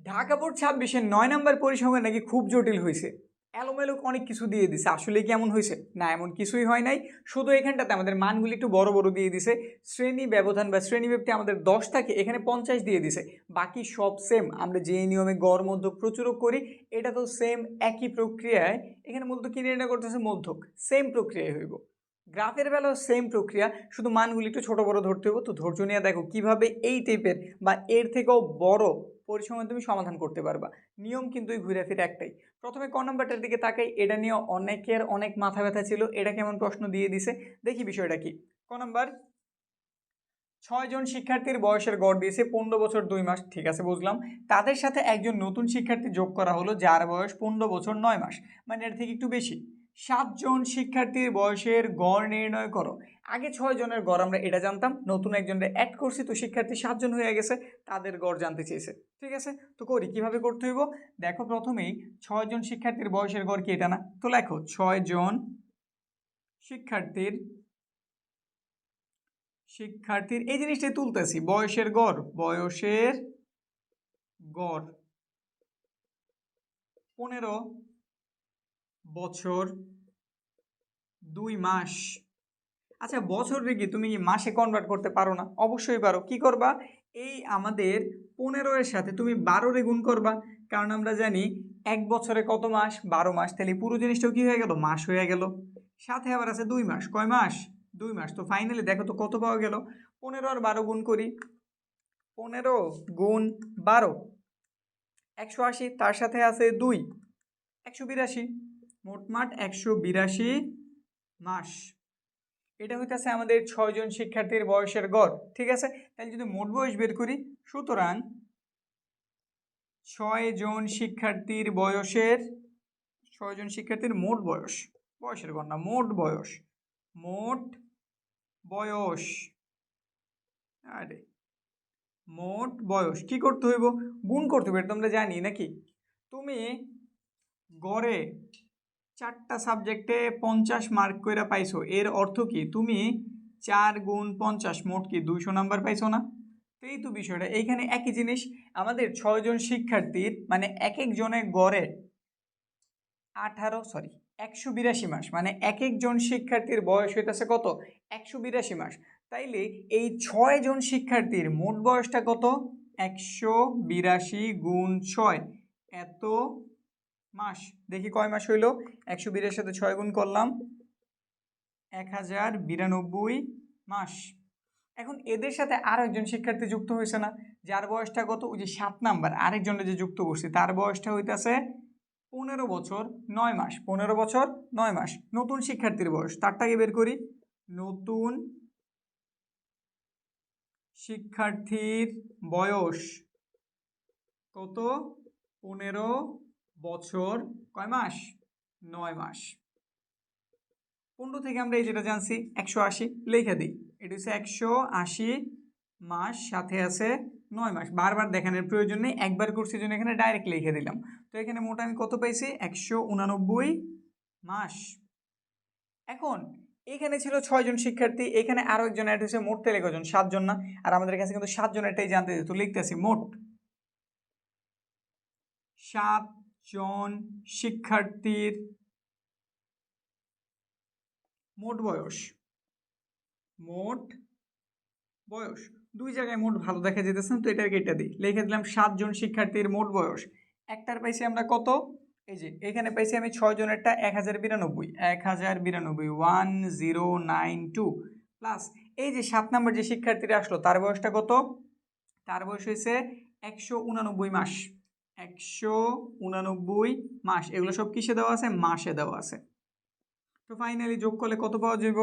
Dhaka board 26-এর 9 নম্বর পরিসংখ্যান নাকি খুব জটিল হয়েছে, এলোমেলো অনেক কিছু দিয়ে দিছে। আসলে কি এমন হয়েছে? না, এমন কিছুই হয় নাই। শুধু এখানটাতে আমাদের মানগুলি একটু বড় বড় দিয়ে দিছে। শ্রেণী ব্যবধান বা শ্রেণীব্যাপ্তি আমাদের 10 থাকে, এখানে 50 দিয়ে দিছে। বাকি সব সেম। আমরা যে নিয়মে গড় মধ্যক প্রচুরক করি এটা তো সেম, একই প্রক্রিয়ায় এখানে মূলত কি নির্ণয় করতেছে? মধ্যক। সেম প্রক্রিয়ায় হইব। গ্রাফের বেলাও সেম প্রক্রিয়া, শুধু মানগুলি একটু ছোট বড় ধরতে হবে। তো ধৈর্য নিয়ে দেখো কিভাবে এই টাইপের বা এর থেকেও বড় পরিসংখ্যান তুমি সমাধান করতে পারবা। নিয়ম কিন্তু ঘুরে ফিরে একটাই। প্রথমে ক নম্বরটার দিকে তাকাই, এটা নিয়ে অনেকের অনেক মাথা ব্যথা ছিল, এটা কেমন প্রশ্ন দিয়ে দিছে দেখি বিষয়টা কি। ক নম্বর, 6 জন শিক্ষার্থীর বয়সের গড় দিয়েছে 15 বছর 2 মাস, ঠিক আছে বুঝলাম। তাদের সাথে একজন নতুন শিক্ষার্থী যোগ করা হলো যার বয়স 15 বছর 9 মাস, মানে এর থেকে একটু বেশি। 7 জন শিক্ষার্থীর বয়সের গড় নির্ণয় করো। আগে 6 জনের গড় আমরা এটা জানতাম, নতুন একজনের অ্যাড করছি তো শিক্ষার্থী 7 জন হয়ে গেছে, তাদের গড় জানতে চেয়েছে। ঠিক আছে, তো করি কিভাবে করতে হইব। দেখো প্রথমেই 6 জন শিক্ষার্থীর বয়সের গড় কি এটা না, তো লেখো 6 জন শিক্ষার্থীর এই জিনিসটাই তুলতেছি, বয়সের গড়, বয়সের গড় 15 বছর 2 মাস। আচ্ছা, বছর কি তুমি মাসে কনভার্ট করতে পারো না? অবশ্যই পারো। কি করবা, এই আমাদের 15 এর সাথে তুমি 12 রে গুণ করবা, কারণ আমরা জানি এক বছরে কত মাস? 12 মাস। তাহলে পুরো জিনিসটাও কি হয়ে গেল? মাস হয়ে গেল। সাথে আবার আছে 2 মাস। কয় মাস? 2 মাস। তো ফাইনালি দেখো তো কত পাওয়া গেল। 15 আর 12 গুণ করি, 15 গুণ 12 180, তার সাথে আছে 2 182, মোটমাট 182 মাস। এটা হইতেছে আমাদের 6 জন শিক্ষার্থীর বয়সের গড়। ঠিক আছে, তাহলে যদি মোট বয়স বের করি, সুতরাং 6 জন শিক্ষার্থীর বয়সের 6 জন শিক্ষার্থীর মোট বয়স, বয়সের গড় না, মোট বয়স, মোট বয়স, আরে মোট বয়স কি করতে হইব? গুণ করতে হইব, এটা তোমরা জানি নাকি। তুমি গড়ে 4টা সাবজেক্টে 50 মার্ক করে পাইছো, এর অর্থ কি? তুমি 4 গুণ 50 মোট কি 200 নাম্বার পাইছো না? তো এই তো বিষয়টা। এইখানে একই জিনিস, আমাদের 6 জন শিক্ষার্থীর মানে এক এক জনের গড়ে 182 মাস, মানে এক একজন শিক্ষার্থীর বয়স হইতেছে কত? 182 মাস। তাইলে এই 6 জন শিক্ষার্থীর মোট বয়সটা কত? 182 গুণ 6, এত মাস। দেখি কয় মাস হইল। 182 সাথে 6 গুণ করলাম, 1092 মাস। এখন এদের সাথে আরো একজন শিক্ষার্থী যুক্ত হয়েছে না, যার বয়সটা কত? ওই যে 7 নাম্বার আরেকজনের যে যুক্ত করছে তার বয়সটা হইতেছে 15 বছর 9 মাস। 15 বছর 9 মাস নতুন শিক্ষার্থীর বয়স, তারটাকে বের করি। নতুন শিক্ষার্থীর বয়স কত? 15 বছর কয় মাস? 9 মাস। 15 থেকে আমরা এই যেটা জানছি 180 লিখে দিই, এটা হচ্ছে 180 মাস, সাথে আছে 9 মাস। বারবার দেখানোর প্রয়োজন নেই, একবার করছি জন্য এখানে ডাইরেক্ট লিখে দিলাম। তো এখানে মোট আমি কত পাইছি? 189 মাস। এখন এখানে ছিল 6 জন শিক্ষার্থী, এখানে আরো একজন অ্যাড হয়েছে, মোট তাহলে কজন? 7 জন না? আর আমাদের কাছে কিন্তু 7 জনেরটাই জানতে দিত, লিখতেছি মোট 7 জন শিক্ষার্থীর মোট বয়স, মোট বয়স দুই জায়গায় মোট ভালো দেখা যেতেছে, তো এটাকে এটা দিই, লিখে দিলাম 7 জন শিক্ষার্থীর মোট বয়স। একটার পাইছি আমরা কত? এই যে এখানে পাইছি আমি 6 জনেরটা 1092, 1092 প্লাস এই যে 7 নাম্বার যে শিক্ষার্থীরা আসলো তার বয়সটা কত? তার বয়স হয়েছে 189 মাস। 189 মাস, এগুলো সব কিসে দেওয়া আছে? মাসে দেওয়া আছে। তো ফাইনালি যোগ করলে কত পাওয়া যাব?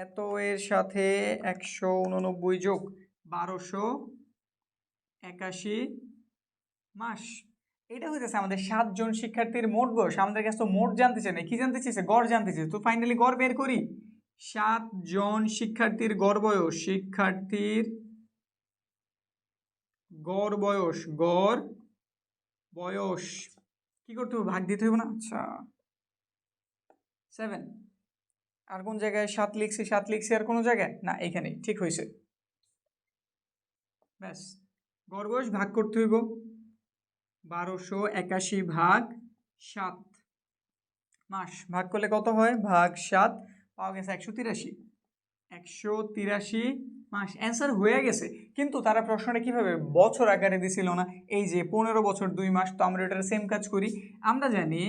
এত এর সাথে 189 যোগ 1281 মাস। এটা হইতেছে আমাদের 7 জন শিক্ষার্থীর মোট বয়স। আমাদের কাছে তো মোট জানতে চাই না, কি জানতে চেয়েছে? গড় জানতে চেয়েছে। তো ফাইনালি গড় বের করি। 7 জন শিক্ষার্থীর গড় বয়স, শিক্ষার্থীর গড় বয়স, গড় বয়স কি করতে হবে? ভাগ দিতে হবে না? আচ্ছা 7, আর কোন জায়গায় 7 লিখছি? 7 লিখছি আর কোনো জায়গায় না, এখানেই ঠিক হয়েছে। ব্যাস, গড় বয়স ভাগ করতে হইব 1281 ভাগ 7 মাস ভাগ করলে কত হয়, ভাগ 7, পাওয়া গেছে 183। 183 মাস অ্যান্সার হয়ে গেছে। কিন্তু তারা প্রশ্নটা কিভাবে বছর আকারে দিছিল না, এই যে 15 বছর 2 মাস। তো আমরা এটার সেম কাজ করি। আমরা জানি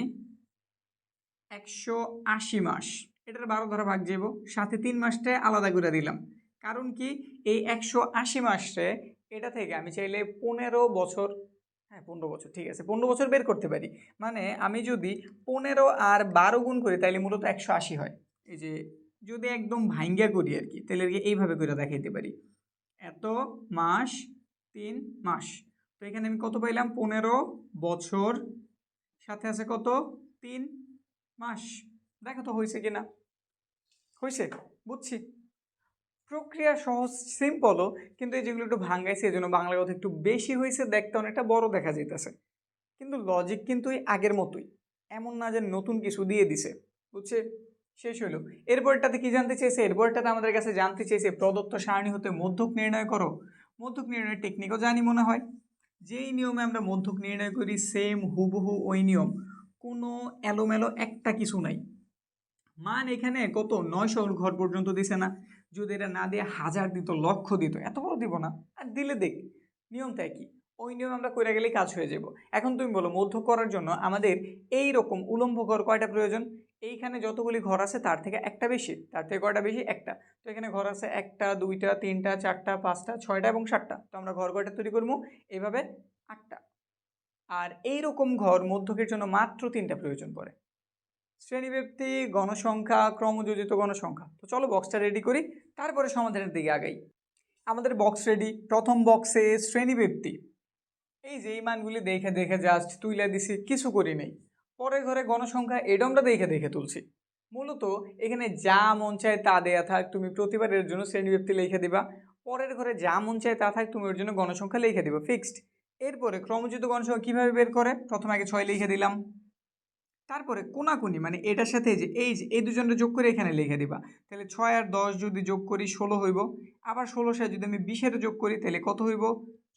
180 মাস, এটার 12 দ্বারা ভাগ যাব, সাথে 3 মাসটা আলাদা করে দিলাম। কারণ কি, এই 180 মাসে এটা থেকে আমি চাইলে 15 বছর, হ্যাঁ 15 বছর, ঠিক আছে 15 বছর বের করতে পারি। মানে আমি যদি 15 আর 12 গুণ করি তাহলে মূলত 180 হয়। এই যে যদি একদম ভাঙ্গা করি আর কি, তাহলে এইভাবে করে দেখাইতে পারি, এত মাস 3 মাস। তো এখানে আমি কত পাইলাম, 15 বছর, সাথে আছে কত, 3 মাস। দেখো তো হয়েছে কিনা, হয়েছে, বুঝছি। প্রক্রিয়া সহজ, সিম্পলও, কিন্তু এই যেগুলো একটু ভাঙ্গাইছে এই জন্য বাংলা কথা একটু বেশি হয়েছে, দেখতে অনেকটা বড় দেখা যাইতেছে। কিন্তু লজিক কিন্তু এই আগের মতোই, এমন না যে নতুন কিছু দিয়ে দিছে, বুঝছে। শেষ হলো। এরপরটাতে কি জানতে চেয়েছে, এরপরটাতে আমাদের কাছে জানতে চেয়েছে প্রদত্ত সারণী হতে মধ্যক নির্ণয় করো। মধ্যক নির্ণয়ের টেকনিকও জানি মনে হয়। যেই নিয়মে আমরা মধ্যক নির্ণয় করি সেম হুবহু ওই নিয়ম, কোনো এলোমেলো একটা কিছু নাই। মান এখানে কত 900 ঘর পর্যন্ত দিছে না, যদি এটা না দিয়ে 1000 দিত, লক্ষ দিত, এত বড় দিব না। আর দিলে দেখ, নিয়মটা কি, ওই নিয়ম আমরা করে গেলেই কাজ হয়ে যাব। এখন তুমি বলো মধ্য করার জন্য আমাদের এই রকম উলম্ব ঘর কয়টা প্রয়োজন, এইখানে যতগুলি ঘর আছে তার থেকে একটা বেশি, তার থেকে কয়টা বেশি, একটা। তো এখানে ঘর আছে 1টা 2টা 3টা 4টা 5টা 6টা এবং 7টা। তো আমরা ঘর কয়টা তৈরি করবো, এইভাবে 8টা। আর এইরকম ঘর মধ্যকের জন্য মাত্র 3টা প্রয়োজন পড়ে, শ্রেণীব্যক্তি, গণসংখ্যা, ক্রমযোজিত গণসংখ্যা। তো চলো বক্সটা রেডি করি, তারপরে সমাধানের দিকে আগাই। আমাদের বক্স রেডি। প্রথম বক্সে শ্রেণীব্যক্তি, এই যে এই মানগুলি দেখে দেখে জাস্ট তুইলা দিছি, কিছু করি নাই। পরের ঘরে গণসংখ্যা, এটা আমরা দেখে দেখে তুলছি। মূলত এখানে যা মন চায় তা দেয়া থাক, তুমি প্রতিবার এর জন্য শ্রেণীব্যক্তি লিখে দিবা। পরের ঘরে যা মন চায় তা থাক, তুমি ওর জন্য গণসংখ্যা লিখে দিবা, ফিক্সড। এরপরে ক্রমযোজিত গণসংখ্যা কিভাবে বের করে, প্রথমে আগে 6 লিখে দিলাম, তারপরে কোনাকুনি মানে এটার সাথে যে এই দুজনটা যোগ করে এখানে লিখে দিবা। তাহলে 6 আর 10 যদি যোগ করি 16 হইব। আবার 16 সাথে যদি আমি 20 যোগ করি তাহলে কত হইব,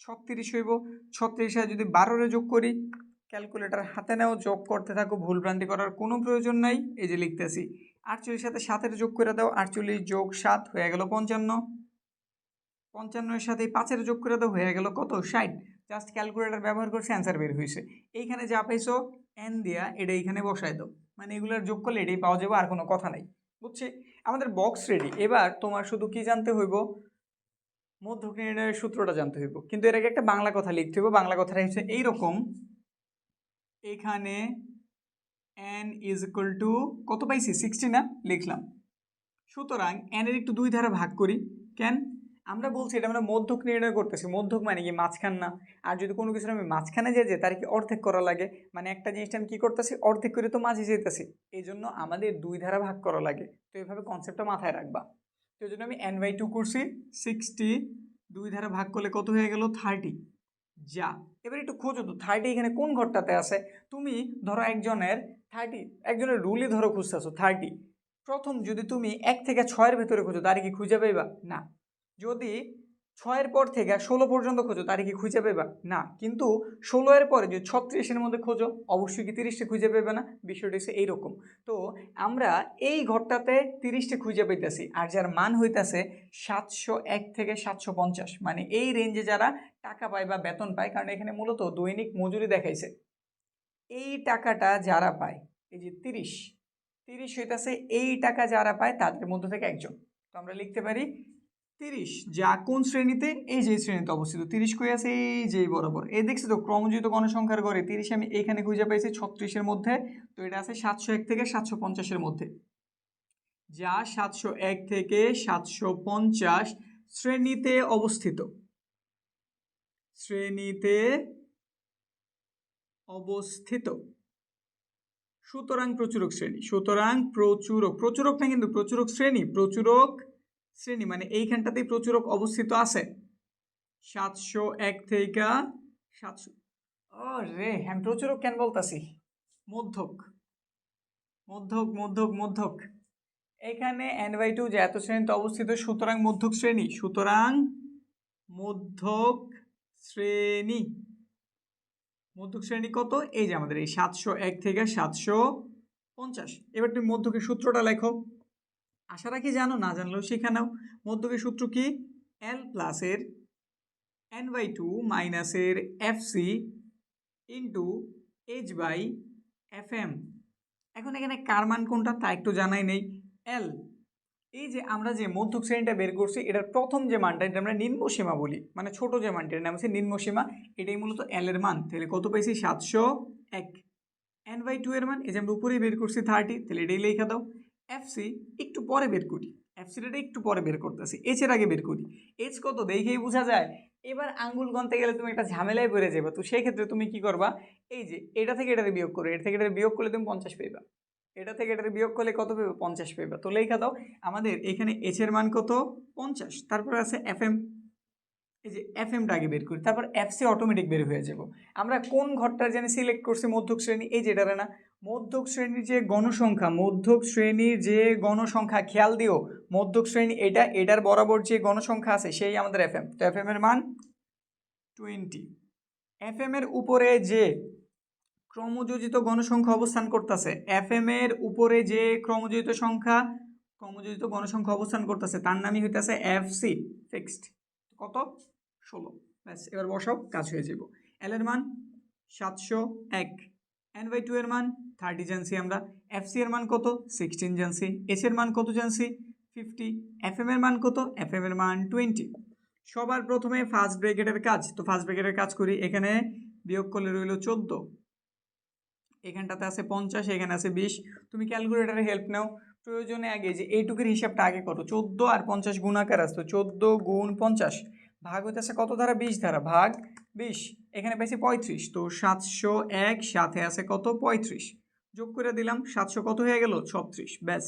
36 হইব। 36 সাথে যদি 12 যোগ করি, ক্যালকুলেটর হাতে নাও, যোগ করতে থাকো, ভুলভ্রান্তি করার কোনো প্রয়োজন নাই। এই যে লিখতেছি, 48 সাথে 7 যোগ করে দাও, 48 যোগ 7 হয়ে গেল 55। 55 সাথে 5 যোগ করে দাও, হয়ে গেল কত, 60। জাস্ট ক্যালকুলেটর ব্যবহার করছে, অ্যান্সার বের হয়েছে। এইখানে যা পাইছো এন দিয়া এটা এইখানে বসায় দাও, মানে এগুলোর যোগ করলে এটাই পাওয়া যাবে, আর কোনো কথা নাই, বুঝছি। আমাদের বক্স রেডি। এবার তোমার শুধু কি জানতে হইব, মধ্যক নির্ণয়ের সূত্রটা জানতে হইব। কিন্তু এর আগে একটা বাংলা কথা লিখতে হইব। বাংলা কথাটা হচ্ছে এইরকম, এখানে n = কত পাইছি, 60 না, লিখলাম। সুতরাং n এর একটু 2 দ্বারা ভাগ করি। কেন, আমরা বলছি এটা আমরা মধ্যক নির্ণয় করতেছি, মধ্যক মানে কি মাঝখান না। আর যদি কোনো কিছু আমি মাঝখানে যে তার কি অর্ধেক করা লাগে, মানে একটা জিনিসটা আমি কি করতেছি, অর্ধেক করে তো মাঝে যেতেছি, এই জন্য আমাদের 2 দ্বারা ভাগ করা লাগে। তো এইভাবে কনসেপ্টটা মাথায় রাখবা। তো এই জন্য আমি n/2 করছি। 60 2 দ্বারা ভাগ করলে কত হয়ে গেল, 30। যা, এবার একটু খোঁজো তো 30 এখানে কোন ঘরটাতে আছে। তুমি ধরো একজনের রুলই ধরো খুঁজতেছো 30। প্রথম যদি তুমি 1 থেকে 6-এর ভেতরে খোঁজো তারে কি খুঁজে পাইবা না। যদি 6-এর পর থেকে 16 পর্যন্ত খোঁজো তারে কি খুঁজে পাইবা না। কিন্তু 16-এর পরে যদি 36-এর মধ্যে খোঁজো অবশ্যই কি 30-টা খুঁজে পাইবে না। বিষয়টা হচ্ছে এইরকম। তো আমরা এই ঘরটাতে 30-টা খুঁজে পাইতেছি, আর যার মান হইতেছে 701 থেকে 750, মানে এই রেঞ্জে যারা টাকা পায় বা বেতন পায়, কারণ এখানে মূলত দৈনিক মজুরি দেখাইছে। এই টাকাটা যারা পায়, এই যে 30 হইতেছে এই টাকা যারা পায় তাদের মধ্যে থেকে একজন। তো আমরা লিখতে পারি 30, যা কোন শ্রেণীতে, এই যে শ্রেণীতে অবস্থিত। 30 কই আছে, এই যে বরাবর। এই দেখছি তো ক্রমযোজিত গণসংখ্যার ঘরে 30 আমি এখানে খুঁজে পাইছি 36-এর মধ্যে। তো এটা আছে 701 থেকে 750-এর মধ্যে, যা 701 থেকে 750 শ্রেণীতে অবস্থিত। সুতরাং প্রচুরক শ্রেণী, সুতরাং প্রচুরক না কিন্তু প্রচুরক শ্রেণী মানে এইখানটাতেই প্রচুরক অবস্থিত আছে। 701 থেকে 700, ও রে আমি প্রচুরক কেন বলতাছি, মধ্যক এখানে n/2 যে এত শ্রেণীতে অবস্থিত, সুতরাং মধ্যক শ্রেণী মধ্যক শ্রেণী কত? এই যে আমাদের এই 701 থেকে 750। এবার তুমি মধ্যকের সূত্রটা লেখো। আশা রাখি জানো, না জানলেও শিখে নাও। মধ্যকের সূত্র কি? এল প্লাসের n/2 মাইনাসের এফসি ইন্টু h/fm। এখন এখানে কার মান কোনটা তা একটু জানাই নেই। এল, এই যে আমরা যে মধ্যক শ্রেণীটা বের করছি এটার প্রথম যে মানটা এটা আমরা নিম্ন সীমা বলি, মানে ছোট যে মানটা এর নাম হচ্ছে নিম্ন সীমা। এটাই মূলত এল এর মান। তাহলে কত পাইছি? 701। n/2 এর মান এই যে আমরা উপরেই বের করছি 30, তাহলে এটাই লেখা দাও। এফসি একটু পরে বের করি, এফসিটা একটু পরে বের করতেছি, এইচ এর আগে বের করি। এইচ কত দেখেই বোঝা যায়। এবার আঙ্গুল গণতে গেলে তুমি একটা ঝামেলায় পড়ে যাবে, তো সেই ক্ষেত্রে তুমি কি করবা? এই যে এটা থেকে এটাতে বিয়োগ করো, এটা থেকে এটা বিয়োগ করলে তুমি 50 পাইবা, এটা থেকে এটাতে বিয়োগ করলে কত পাবে? 50 পাইবা। তো লেখা দাও আমাদের এখানে এইচ এর মান কত? 50। তারপর আছে এফএম, এই যে এফএমটা আগে বের করি, তারপর এফসি অটোমেটিক বের হয়ে যাব। আমরা কোন ঘরটা জানি সিলেক্ট করছি? মধ্যক শ্রেণী। এই যেটা না, মধ্যক শ্রেণীর যে গণসংখ্যা, মধ্যক শ্রেণীর যে গণসংখ্যা, খেয়াল দিও মধ্যক শ্রেণী এটা, এটার বরাবর যে গণসংখ্যা আছে সেই আমাদের এফএম। তো এফএম এর মান 20। এফএম এর উপরে যে ক্রমযোজিত গণসংখ্যা অবস্থান করতেছে, এফএম এর উপরে যে ক্রমযোজিত গণসংখ্যা অবস্থান করতেছে তার নামই হইতেছে এফসি ফিক্সড। কত? 16। ব্যাস, এবার বসাও, কাজ হয়ে যাব। এল এর মান 701, n/2 এর মান 30 জানছি আমরা, এফসি এর মান কত? 16 জানছি, এস এর মান কত জানছি? 50, এফএম এর মান কত? এফএম এর মান 20। সবার প্রথমে ফার্স্ট ব্র্যাকেটের কাজ, তো ফার্স্ট ব্র্যাকেটের কাজ করি। এখানে বিয়োগ করলে রইল 14, এখানটাতে আছে 50, এখানে আছে 20। তুমি ক্যালকুলেটারে হেল্প নাও, প্রয়োজনে আগে যে এইটুকুর হিসাবটা আগে করো। 14 আর 50 গুণাকার আসতো, 14 গুণ 50 ভাগ হইতেছে কত ধারা? 20 ধারা, ভাগ 20। এখানে পাইছি 35, তো 701 সাথে আছে কত? 35, যোগ করে দিলাম 700 কত হয়ে গেল? 36। ব্যাস,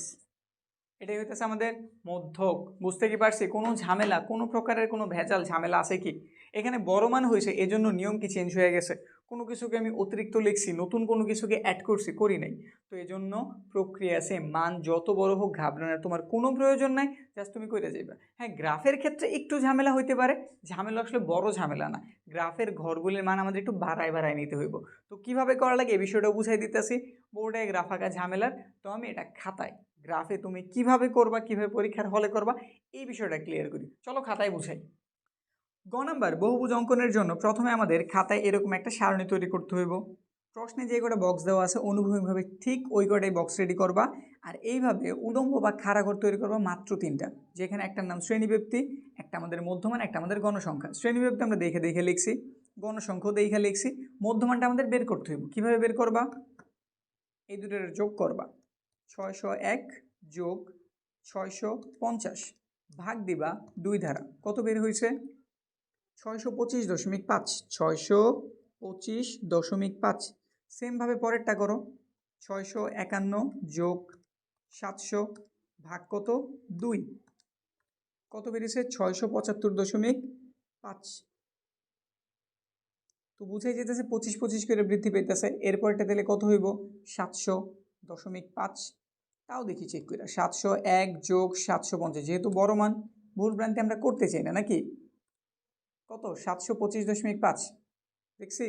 এটাই হইতেছে আমাদের মধ্যক। বুঝতে কি পারছি? কোনো ঝামেলা, কোনো প্রকারের কোনো ভেজাল ঝামেলা আছে কি? এখানে বড় মান হয়েছে এজন্য নিয়ম কি চেঞ্জ হয়ে গেছে? কোনো কিছুকে আমি অতিরিক্ত লিখছি, নতুন কোনো কিছুকে অ্যাড করছি? করি নাই। তো এই জন্য প্রক্রিয়া আছে, মান যত বড় হোক ঘাবড়ানোর তোমার কোনো প্রয়োজন নাই, জাস্ট তুমি কইরা যাইবা। হ্যাঁ, গ্রাফের ক্ষেত্রে একটু ঝামেলা হইতে পারে, ঝামেলা আসলে বড় ঝামেলা না। গ্রাফের ঘরগুলির মান আমাদের একটু বাড়ায় নিতে হইব। তো কিভাবে করা লাগে এই বিষয়টাও বুঝাই দিতেছি। বোর্ডে গ্রাফ আঁকা ঝামেলার, তো আমি এটা খাতায় গ্রাফে তুমি কিভাবে করবা, কিভাবে পরীক্ষার হলে করবা, এই বিষয়টা ক্লিয়ার করি। চলো খাতায় বুঝাই। গ নাম্বার, বহুভুজ অঙ্কনের জন্য প্রথমে আমাদের খাতায় এরকম একটা সারণী তৈরি করতে হইব। প্রশ্নে যে কটা বক্স দেওয়া আছে অনুভূমিকভাবে ঠিক ওই কটাই বক্স রেডি করবা। আর এইভাবে উলম্ব বা খাড়া ঘর তৈরি করবা মাত্র 3টা, যেখানে একটার নাম শ্রেণীব্যক্তি, একটা আমাদের মধ্যমান, একটা আমাদের গণসংখ্যা। শ্রেণীব্যক্তি আমরা দেখে দেখে লিখছি, গণসংখ্যাও দেখে লিখছি। মধ্যমানটা আমাদের বের করতে হইব। কীভাবে বের করবা? এই দুটোর যোগ করবা, 601 যোগ 650 ভাগ দিবা 2 ধারা, কত বের হয়েছে? 625.5, 625.5। সেমভাবে পরেরটা করো, 651 যোগ 700 ভাগ কত? 2, কত বেরিয়েছে? 675.5। তো বুঝাই যেতেছে 25 করে বৃদ্ধি পেতেছে। এরপরটা দিলে কত হইব? 700.5। তাও দেখি চেক করে, 701 যোগ 750, যেহেতু বড় মান ভুল ভ্রান্তি আমরা করতে চাই না নাকি? কত? 725.5 দেখছি।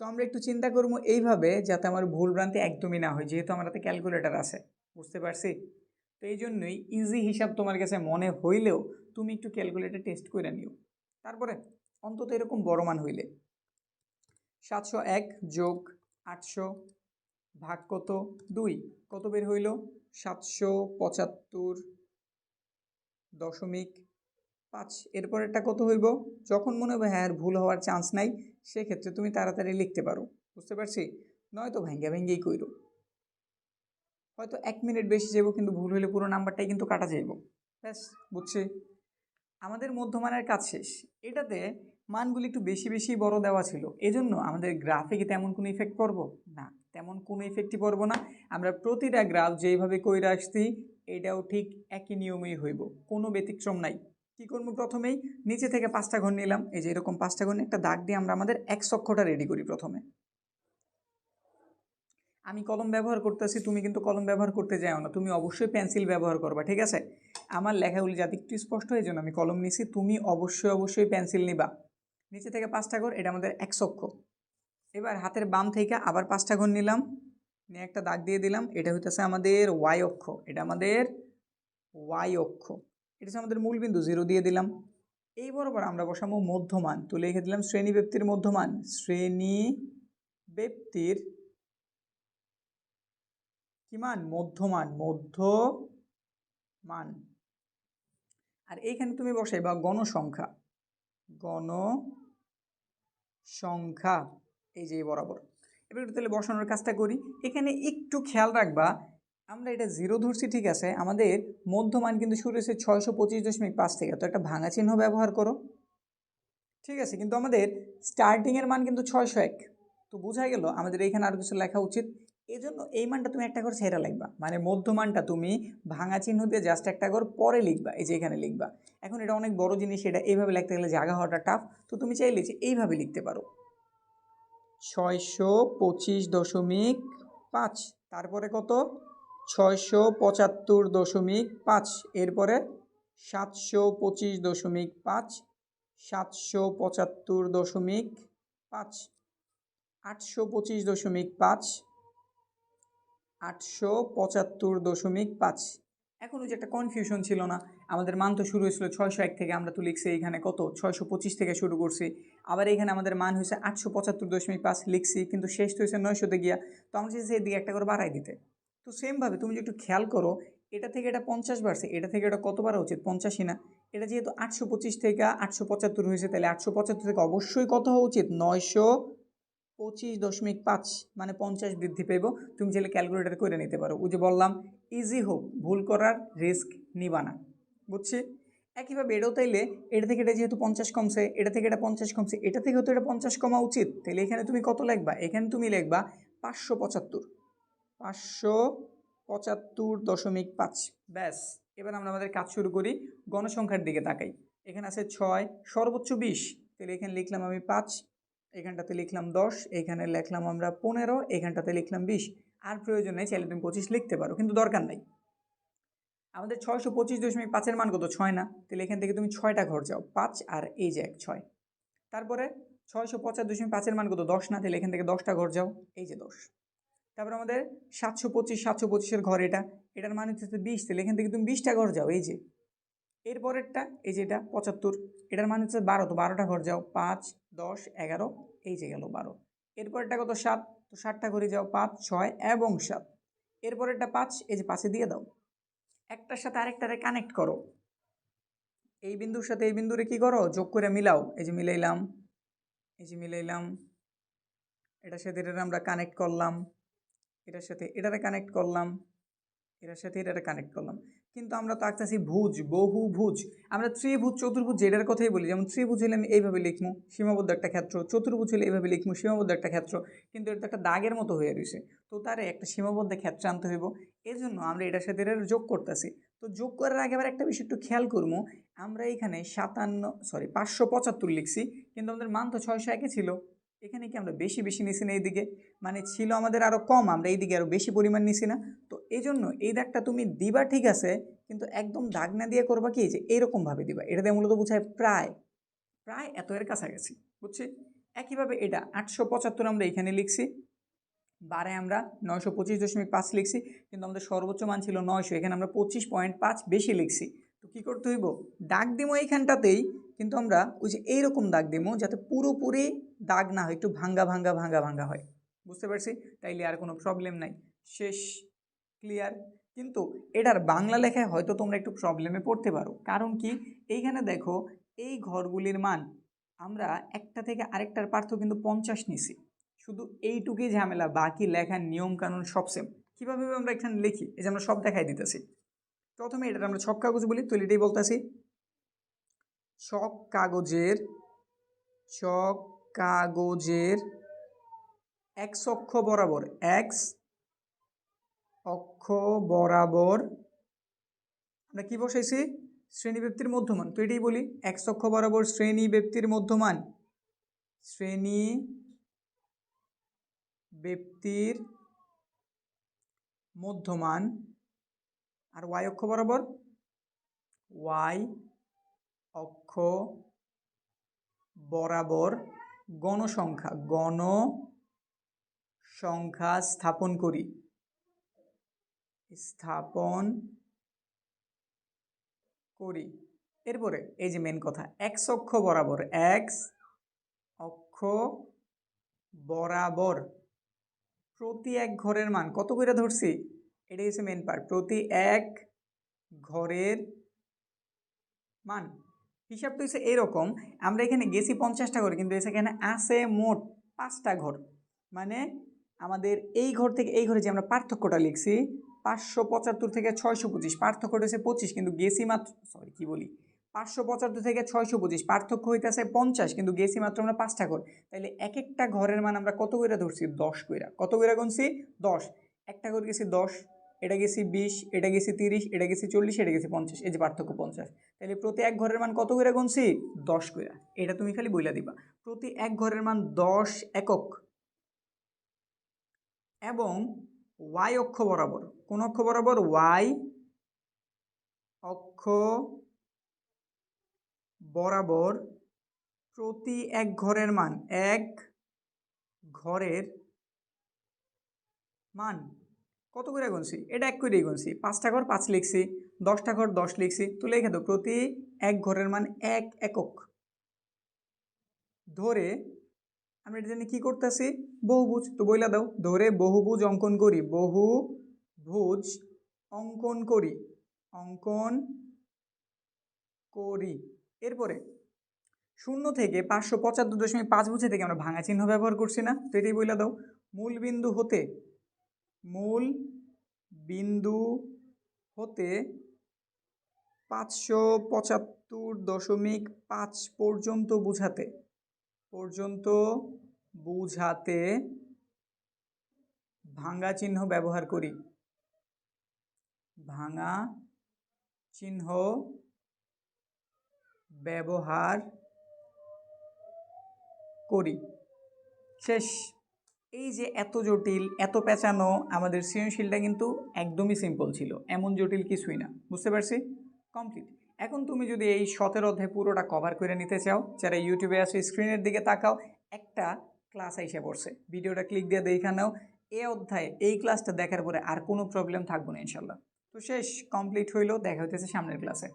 তো আমরা একটু চিন্তা করবো এইভাবে যাতে আমার ভুল ভ্রান্তি একদমই না হয়, যেহেতু আমার হাতে ক্যালকুলেটার আছে। বুঝতে পারছি? তো এই জন্যই ইজি হিসাব তোমার কাছে মনে হইলেও তুমি একটু ক্যালকুলেটার টেস্ট করে নিও। তারপরে অন্তত এরকম বড় মান হইলে 701 যোগ 800 ভাগ কত? 2, কত বের হইল? 775.5। এরপরেরটা কত হইব? যখন মনে হবে হ্যাঁ ভুল হওয়ার চান্স নাই, সেক্ষেত্রে তুমি তাড়াতাড়ি লিখতে পারো। বুঝতে পারছি? নয়তো ভেঙ্গেই কইরো, হয়তো 1 মিনিট বেশি যাবো, কিন্তু ভুল হইলে পুরো নাম্বারটাই কিন্তু কাটা যাইব। ব্যাস, বুঝছি। আমাদের মধ্যমানের কাজ শেষ। এটাতে মানগুলি একটু বেশি বড় দেওয়া ছিল, এজন্য আমাদের গ্রাফে কি তেমন কোনো ইফেক্ট পড়বো না, তেমন কোনো ইফেক্টই পড়বো না। আমরা প্রতিটা গ্রাফ যেইভাবে কইরা আসছি এটাও ঠিক একই নিয়মেই হইব, কোনো ব্যতিক্রম নাই। কী করবো? প্রথমেই নিচে থেকে 5টা ঘর নিলাম, এই যে এরকম 5টা ঘর নিয়ে একটা দাগ দিয়ে আমরা আমাদের এক্স অক্ষটা রেডি করি। প্রথমে আমি কলম ব্যবহার করতেছি, তুমি কিন্তু কলম ব্যবহার করতে যাও না, তুমি অবশ্যই পেন্সিল ব্যবহার করবা, ঠিক আছে? আমার লেখাগুলি যাতে একটু স্পষ্ট, এই জন্য আমি কলম নিছি, তুমি অবশ্যই পেন্সিল নিবা। নিচে থেকে 5টা ঘর, এটা আমাদের x অক্ষ। এবার হাতের বাম থেকে আবার 5টা ঘর নিলাম, নিয়ে একটা দাগ দিয়ে দিলাম, এটা হইতেছে আমাদের y অক্ষ, এটা আমাদের y অক্ষ, এটা হচ্ছে আমাদের মূল বিন্দু, 0 দিয়ে দিলাম। এই বরাবর আমরা বসাবো মধ্যমান, তো লিখে দিলাম শ্রেণী ব্যক্তির মধ্যমান, শ্রেণী ব্যক্তির কি মান, মধ্যমান, মধ্যমান। আর এইখানে তুমি বসাইবা গণসংখ্যা, গণসংখ্যা, এই যে বরাবর। এবার একটু তাহলে বসানোর কাজটা করি। এখানে একটু খেয়াল রাখবা, আমরা এটা 0 ধরছি ঠিক আছে, আমাদের মধ্যমান কিন্তু শুরু হয়েছে 625.5 থেকে, তো একটা ভাঙা চিহ্ন ব্যবহার করো, ঠিক আছে। কিন্তু আমাদের স্টার্টিংয়ের মান কিন্তু 601, তো বোঝা গেল আমাদের এইখানে আরও কিছু লেখা উচিত। এই জন্য এই মানটা তুমি একটা করে ছেড়ে লিখবা, মানে মধ্যমানটা তুমি ভাঙা চিহ্ন দিয়ে জাস্ট একটা করে পরে লিখবা, এই যে এখানে লিখবা। এখন এটা অনেক বড় জিনিস, এটা এইভাবে লিখতে গেলে জায়গা হওয়াটা টাফ, তো তুমি চাইলে যে এইভাবে লিখতে পারো 625.5, তারপরে কত 675.5, এরপরে 725.5, 775.5, 825.5, 875.5। এখন ওই যে একটা কনফিউশন ছিল না, আমাদের মান তো শুরু হয়েছিল 601 থেকে, আমরা তো লিখছি এইখানে কত 625 থেকে শুরু করছি, আবার এখানে আমাদের মান হয়েছে 875.5 লিখছি, কিন্তু শেষ তো হয়েছে 900তে গিয়া, তো আমরা চাইছি এদিকে একটা করে বাড়াই দিতে। তো সেমভাবে তুমি যদি একটু খেয়াল করো, এটা থেকে এটা 50 বাড়ছে, এটা থেকে এটা কত বাড়া উচিত, 50ই না। এটা যেহেতু 825 থেকে 875 হয়েছে, তাহলে 875 থেকে অবশ্যই কত হওয়া উচিত, 925.5, মানে 50 বৃদ্ধি পেব। তুমি চাইলে ক্যালকুলেটার করে নিতে পারো, ওই যে বললাম ইজি হোক, ভুল করার রিস্ক নিবা না, বুঝছি। একইভাবে এটাও তাইলে এটা থেকে এটা যেহেতু 50 কমছে, এটা থেকে এটা 50 কমছে, এটা থেকেও তো এটা 50 কমা উচিত, তাহলে এখানে তুমি কত লিখবা, এখানে তুমি লিখবা 575.5। ব্যাস, এবার আমরা আমাদের কাজ শুরু করি। গণসংখ্যার দিকে তাকাই, এখানে আছে 6, সর্বোচ্চ 20, তাহলে এখানে লিখলাম আমি 5, এখানটাতে লিখলাম 10, এখানে লিখলাম আমরা 15, এখানটাতে লিখলাম 20। আর প্রয়োজন নেই, চাইলে তুমি 25 লিখতে পারো, কিন্তু দরকার নাই। আমাদের 625.5-এর মান কত, 6 না, তাহলে এখান থেকে তুমি 6টা ঘর যাও, 5 আর এই যে 1, 6। তারপরে 650.5-এর মান কত, 10 না, তাহলে এখান থেকে 10টা ঘর যাও, এই যে 10। তারপর আমাদের 725 ঘর, এটার মান হচ্ছে 20, তাহলে এখান থেকে তুমি 20টা ঘর যাও, এই যে। এরপরেরটা এই যে এটা 75, এটার মান হচ্ছে 12, তো 12টা ঘর যাও, 5, 10, 11, এই যে গেল 12। এরপরেরটা কত, 7, তো 7টা ঘরে যাও, 5, 6 এবং 7। এরপরেরটা 5, এই যে 5-এ দিয়ে দাও, একটার সাথে আরেকটারে কানেক্ট করো, এই বিন্দুর সাথে এই বিন্দুরে কি করো, যোগ করে মিলাও, এই যে মিলাইলাম, এই যে মিলাইলাম, এটার সাথে এটা আমরা কানেক্ট করলাম, এটার সাথে এটারে কানেক্ট করলাম, এটার সাথে এটারে কানেক্ট করলাম। কিন্তু আমরা তো আঁকতেছি ভুজ, বহুভুজ, আমরা ত্রিভুজ চতুর্ভুজ যেটার কথাই বলি, যেমন ত্রিভুজ হলে আমি এইভাবে লিখবো, সীমাবদ্ধ একটা ক্ষেত্র, চতুর্ভুজ হলে এইভাবে লিখবো, সীমাবদ্ধ একটা ক্ষেত্র, কিন্তু এটা তো একটা দাগের মতো হয়ে রয়েছে, তো তারে একটা সীমাবদ্ধ ক্ষেত্রে আনতে হইব, এই জন্য আমরা এটার সাথে এটার যোগ করতেছি। তো যোগ করার আগে আবার একটা বিষয় একটু খেয়াল করবো, আমরা এখানে 575 লিখছি, কিন্তু আমাদের মান তো 601 ছিল, এখানে কি আমরা বেশি বেশি নিছি না এইদিকে, মানে ছিল আমাদের আরও কম, আমরা এইদিকে আরও বেশি পরিমাণ নিছি না, তো এই জন্য এই দাগটা তুমি দিবা ঠিক আছে, কিন্তু একদম দাগ না দিয়ে করবা কি, যে এইরকমভাবে দিবা, এটা দিয়ে মূলত বোঝায় প্রায়, প্রায় এত এর কাছাকাছি, বুঝছি। একইভাবে এটা 875 আমরা এখানে লিখছি, বারে আমরা 925.5 লিখছি, কিন্তু আমাদের সর্বোচ্চ মান ছিল 900, এখানে আমরা 25.5 বেশি লিখছি, তো কী করতে হইব, দাগ দিমো এইখানটাতেই, কিন্তু আমরা ওই যে এইরকম দাগ দিমো, যাতে পুরোপুরি দাগ না হয়, একটু ভাঙ্গা ভাঙ্গা ভাঙ্গা ভাঙ্গা হয়, বুঝতে পারছি, তাইলে আর কোনো প্রবলেম নাই, শেষ, ক্লিয়ার। কিন্তু এটার বাংলা লেখায় হয়তো তোমরা একটু প্রবলেমে পড়তে পারো, কারণ কি, এইখানে দেখো এই ঘরগুলির মান আমরা একটা থেকে আরেকটার পার্থক্য কিন্তু 50 নিছি, শুধু এইটুকুই ঝামেলা, বাকি লেখার নিয়ম কানুন সব সেম। কীভাবে আমরা এখানে লিখি, এই যে আমরা সব দেখাই দিতেছি। প্রথমে এটা আমরা ছক কাগজ বলি, তো এটাই বলতেছি, ছক কাগজের এক্স অক্ষ বরাবর, এক্স অক্ষ বরাবর আমরা কি বসাইছি, শ্রেণী ব্যক্তির মধ্যমান, তো এটাই বলি, এক্স অক্ষ বরাবর শ্রেণী ব্যক্তির মধ্যমান, শ্রেণী ব্যক্তির মধ্যমান, আর ওয়াই অক্ষ বরাবর, ওয়াই অক্ষ বরাবর গণসংখ্যা স্থাপন করি এরপরে এই যে মেন কথা এক্স অক্ষ বরাবর প্রতি এক ঘরের মান কত করে ধরছি, এটাই হচ্ছে মেন পার্ট। প্রতি এক ঘরের মান হিসাবটা হচ্ছে এরকম, আমরা এখানে গেছি 50টা ঘর, কিন্তু এখানে আছে মোট 5টা ঘর। মানে আমাদের এই ঘর থেকে এই ঘরে যে আমরা পার্থক্যটা লিখছি 575 থেকে 625, পার্থক্যটা হচ্ছে 25, কিন্তু গেছি মাত্র 575 থেকে 625, পার্থক্য হইতেছে 50, কিন্তু গেছি মাত্র আমরা 5টা ঘর। তাইলে এক একটা ঘরের মান আমরা কত করে ধরছি, 10 কইরা। কত করে গুনছি, 10। একটা ঘর গেছি 10, এটা গেছি 20, এটা গেছি 30, এটা গেছি 40, এটা গেছি 50, এই যে পার্থক্য 50। তাহলে প্রতি এক ঘরের মান কত করে গুনছি, 10 কইরা। এটা তুমি খালি বইলা দিবা, প্রতি এক ঘরের মান 10 একক। এবং ওয়াই অক্ষ বরাবর, কোন অক্ষ বরাবর, ওয়াই অক্ষ বরাবর প্রতি এক ঘরের মান, এক ঘরের মান কত করে গুনছি, এটা এক করেই গুনছি। 5টা ঘর 5 লিখছি, 10টা ঘর 10 লিখছি, তো লিখে দাও প্রতি এক ঘরের মান 1 একক ধরে আমরা এটা জানি কি করতেছি, বহুভুজ। তো বইলা দাও, ধরে বহুভুজ অঙ্কন করি। এরপরে 0 থেকে 575.5 বুঝে থেকে আমরা ভাঙা চিহ্ন ব্যবহার করছি না, তো এটাই বইলা দাও। মূল বিন্দু হতে 575.5 পর্যন্ত বুঝাতে ভাঙা চিহ্ন ব্যবহার করি। শেষ। এই যে এত জটিল, এত পেঁচানো, আমাদের সৃজনশীলটা কিন্তু একদমই সিম্পল ছিল, এমন জটিল কিছুই না। বুঝতে পারছি? কমপ্লিট। এখন তুমি যদি এই 17 অধ্যায় পুরোটা কভার করে নিতে চাও, যারা ইউটিউবে আসো স্ক্রিনের দিকে তাকাও, একটা ক্লাস আইসা পড়ছে, ভিডিওটা ক্লিক দিয়ে দেখা নাও। এই অধ্যায় এই ক্লাসটা দেখার পরে আর কোনো প্রবলেম থাকবে না ইনশাল্লাহ। তো শেষ, কমপ্লিট হইলো। দেখা হইতেছে সামনের ক্লাসে।